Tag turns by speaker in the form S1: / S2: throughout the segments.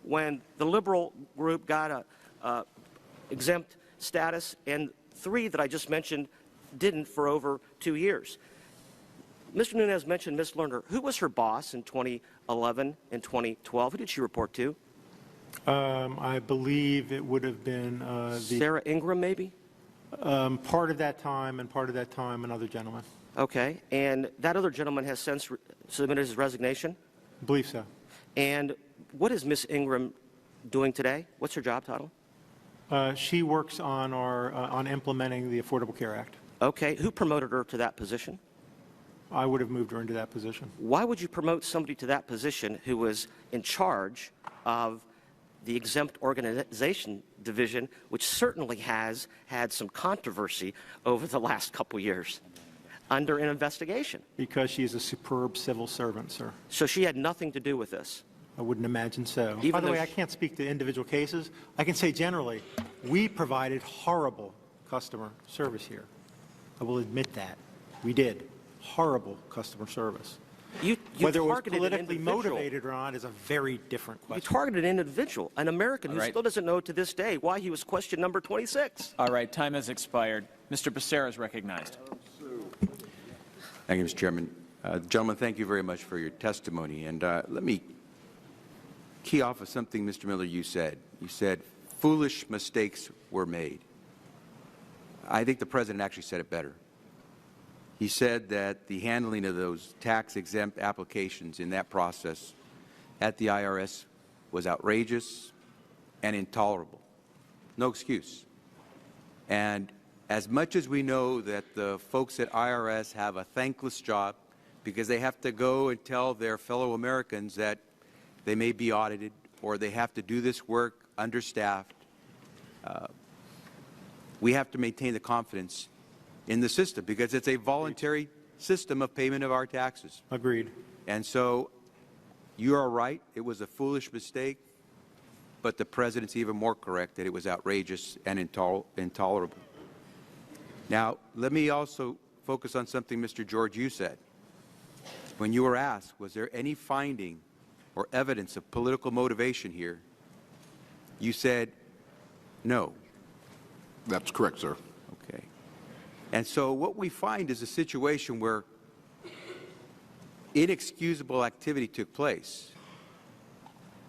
S1: when the liberal group got a exempt status, and 3 that I just mentioned didn't for over 2 years. Mr. Nunes mentioned Ms. Lerner. Who was her boss in 2011 and 2012? Who did she report to?
S2: I believe it would have been
S1: Sarah Ingram, maybe?
S2: Part of that time, and part of that time another gentleman.
S1: Okay. And that other gentleman has since submitted his resignation?
S2: I believe so.
S1: And what is Ms. Ingram doing today? What's her job title?
S2: She works on on implementing the Affordable Care Act.
S1: Okay. Who promoted her to that position?
S2: I would have moved her into that position.
S1: Why would you promote somebody to that position who was in charge of the exempt organization division, which certainly has had some controversy over the last couple years, under an investigation?
S2: Because she is a superb civil servant, sir.
S1: So she had nothing to do with this?
S2: I wouldn't imagine so.
S1: Even
S2: By the way, I can't speak to individual cases. I can say generally, we provided horrible customer service here. I will admit that. We did. Horrible customer service.
S1: You
S2: Whether it was
S1: targeted
S2: politically motivated or not is a very different question.
S1: You targeted an individual, an American, who
S3: right.
S1: still doesn't know to this day why he was question number 26.
S3: All right, time has expired. Mr. Becerra is recognized.
S4: Thank you, Mr. Chairman. Gentlemen, thank you very much for your testimony. And let me key off of something, Mr. Miller, you said. You said foolish mistakes were made. I think the President actually said it better. He said that the handling of those tax-exempt applications in that process at the IRS was outrageous and intolerable. No excuse. And as much as we know that the folks at IRS have a thankless job because they have to go and tell their fellow Americans that they may be audited or they have to do this work understaffed, we have to maintain the confidence in the system because it's a voluntary system of payment of our taxes.
S2: Agreed.
S4: And so you are right. It was a foolish mistake, but the President's even more correct that it was outrageous and intolerable. Now, let me also focus on something, Mr. George, you said. When you were asked, was there any finding or evidence of political motivation here, you said no.
S5: That's correct, sir.
S4: Okay. And so what we find is a situation where inexcusable activity took place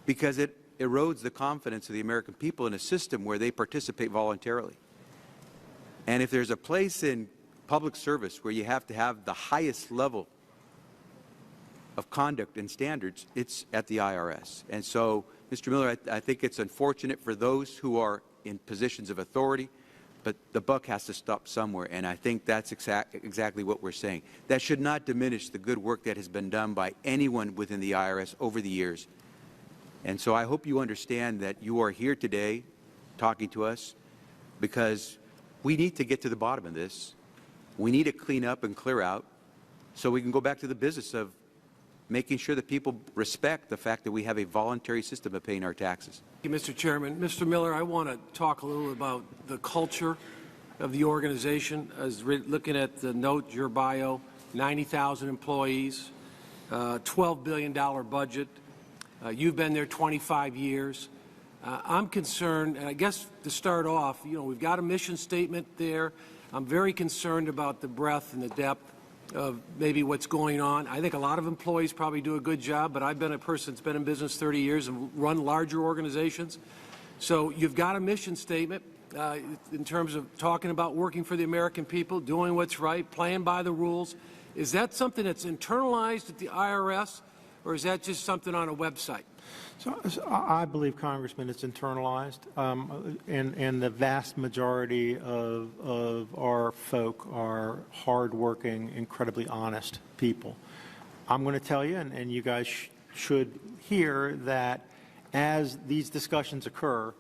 S4: because it erodes the confidence of the American people in a system where they participate voluntarily. And if there's a place in public service where you have to have the highest level of conduct and standards, it's at the IRS. And so, Mr. Miller, I think it's unfortunate for those who are in positions of authority, but the buck has to stop somewhere, and I think that's exactly what we're saying. That should not diminish the good work that has been done by anyone within the IRS over the years. And so I hope you understand that you are here today talking to us because we need to get to the bottom of this. We need to clean up and clear out so we can go back to the business of making sure that people respect the fact that we have a voluntary system of paying our taxes.
S6: Thank you, Mr. Chairman. Mr. Miller, I want to talk a little about the culture of the organization. As looking at the note, your bio, 90,000 employees, $12 billion budget. You've been there 25 years. I'm concerned, and I guess to start off, you know, we've got a mission statement there. I'm very concerned about the breadth and the depth of maybe what's going on. I think a lot of employees probably do a good job, but I've been a person that's been in business 30 years and run larger organizations. So you've got a mission statement in terms of talking about working for the American people, doing what's right, playing by the rules. Is that something that's internalized at the IRS, or is that just something on a website?
S2: So I believe, Congressman, it's internalized, and the vast majority of our folk are hardworking, incredibly honest people. I'm going to tell you, and you guys should hear that as these discussions occur,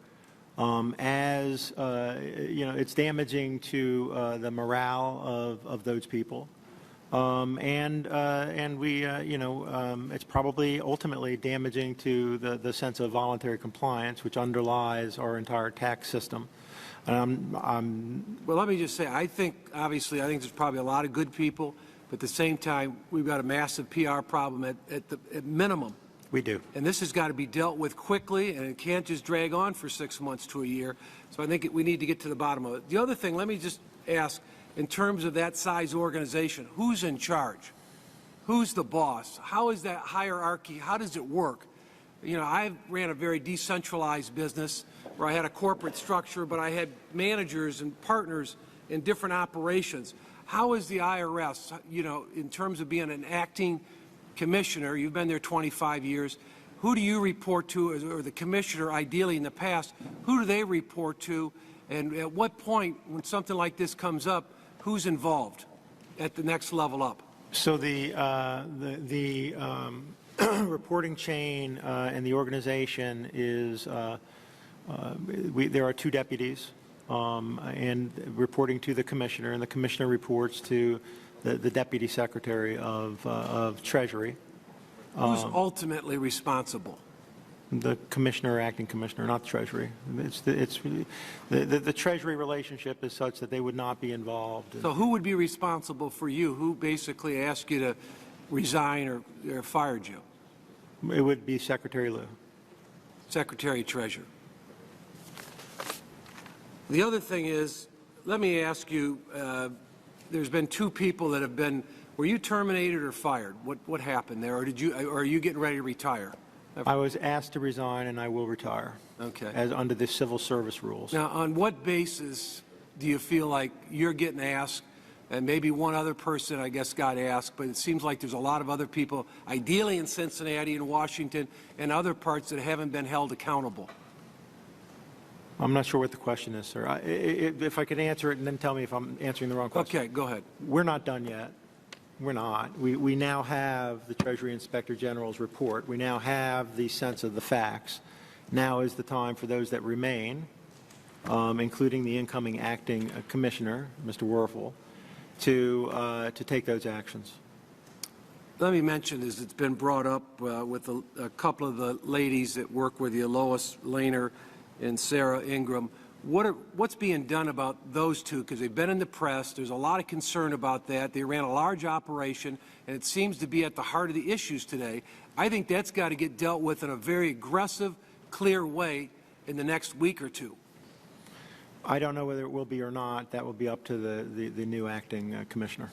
S2: as you know, it's damaging to the morale of those people. And we, you know, it's probably ultimately damaging to the sense of voluntary compliance, which underlies our entire tax system.
S6: Well, let me just say, I think, obviously, I think there's probably a lot of good people, but at the same time, we've got a massive PR problem at minimum.
S2: We do.
S6: And this has got to be dealt with quickly, and it can't just drag on for 6 months to a year. So I think we need to get to the bottom of it. The other thing, let me just ask, in terms of that size organization, who's in charge? Who's the boss? How is that hierarchy? How does it work? You know, I ran a very decentralized business where I had a corporate structure, but I had managers and partners in different operations. How is the IRS, you know, in terms of being an acting commissioner? You've been there 25 years. Who do you report to, or the commissioner ideally in the past, who do they report to? And at what point, when something like this comes up, who's involved at the next level up?
S2: So the reporting chain and the organization is, there are 2 deputies and reporting to the commissioner, and the commissioner reports to the deputy secretary of Treasury.
S6: Who's ultimately responsible?
S2: The commissioner or acting commissioner, not Treasury. The Treasury relationship is such that they would not be involved.
S6: So who would be responsible for you? Who basically asked you to resign or fired you?
S2: It would be Secretary Liu.
S6: Secretary Treasurer. The other thing is, let me ask you, there's been 2 people that have been, were you terminated or fired? What happened there? Or are you getting ready to retire?
S2: I was asked to resign, and I will retire.
S6: Okay.
S2: As under the civil service rules.
S6: Now, on what basis do you feel like you're getting asked, and maybe one other person, I guess, got asked, but it seems like there's a lot of other people, ideally in Cincinnati and Washington and other parts, that haven't been held accountable?
S2: I'm not sure what the question is, sir. If I could answer it and then tell me if I'm answering the wrong question.
S6: Okay, go ahead.
S2: We're not done yet. We're not. We now have the Treasury Inspector General's report. We now have the sense of the facts. Now is the time for those that remain, including the incoming acting commissioner, Mr. Werfel, to take those actions.
S6: Let me mention, as it's been brought up with a couple of the ladies that work with you, Lois Lehner and Sarah Ingram, what's being done about those 2? Because they've been in the press. There's a lot of concern about that. They ran a large operation, and it seems to be at the heart of the issues today. I think that's got to get dealt with in a very aggressive, clear way in the next week or 2.
S2: I don't know whether it will be or not. That will be up to the new acting commissioner.